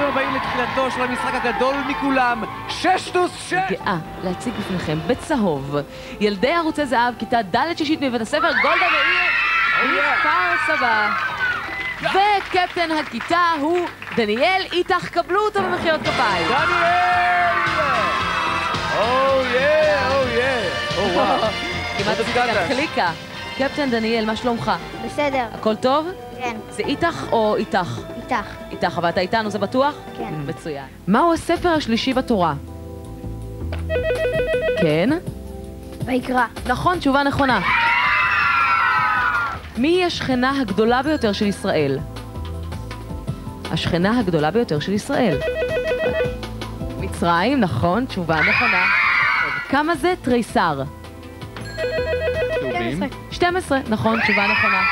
ברוכים הבאים לתחילתו של המשחק הגדול מכולם, 6 + 6! גאה להציג בפניכם בצהוב ילדי ערוצי זהב, כיתה ד' שישית מבית הספר גולדה מאיר מכפר סבא. וקפטן הכיתה הוא דניאל איתך, קבלו אותו במחיאות כפיים. דניאל! כמעט עשית קליקה. קפטן דניאל, מה שלומך? בסדר. הכל טוב? כן. זה איתך או איתך? איתך. איתך, אבל אתה איתנו, זה בטוח? כן. מצוין. מהו הספר השלישי בתורה? כן? ויקרא. נכון, תשובה נכונה. מי היא השכנה הגדולה ביותר של ישראל? השכנה הגדולה ביותר של ישראל. מצרים, נכון, תשובה נכונה. כמה זה תריסר? 12, נכון, תשובה נכונה.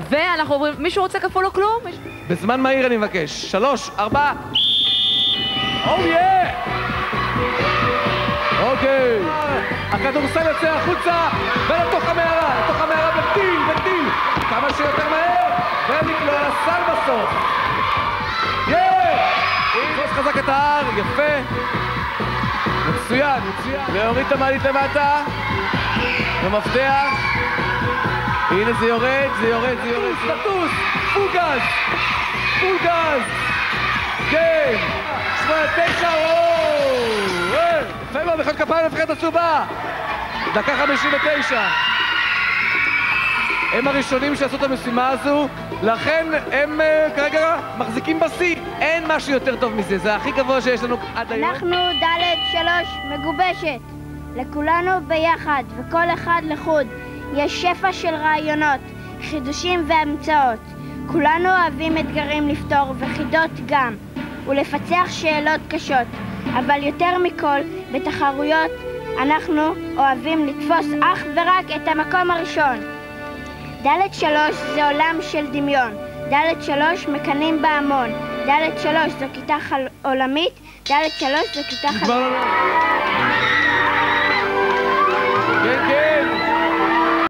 ואנחנו עוברים, מישהו רוצה כפול או כלום? בזמן מהיר אני מבקש. 3, 4. אוקיי. הכדורסל יוצא החוצה ולתוך המערה. לתוך המערה בטיל. כמה שיותר מהר. ונקלוע לסל בסוף. תפוס חזק את ההר, יפה. מצוין. להוריד את המעלית למטה. ומפתח. הנה זה יורד. סטטוס. פול גז. כן. 8-9. יפה מאוד, מחיאות כפיים לנבחרת הצהובה. דקה 59. הם הראשונים שעשו את המשימה הזו, לכן הם כרגע מחזיקים בשיא. אין משהו יותר טוב מזה, זה הכי גבוה שיש לנו עד היום. אנחנו ד' 3 מגובשת. לכולנו ביחד וכל אחד לחוד. יש שפע של רעיונות, חידושים והמצאות. כולנו אוהבים אתגרים לפתור וחידות גם, ולפצח שאלות קשות. אבל יותר מכל, בתחרויות אנחנו אוהבים לתפוס אך ורק את המקום הראשון. ד' 3 זה עולם של דמיון. ד' 3 מקנאים בהמון. ד' 3 זו כיתה עולמית. ד' 3 זו כיתה כן.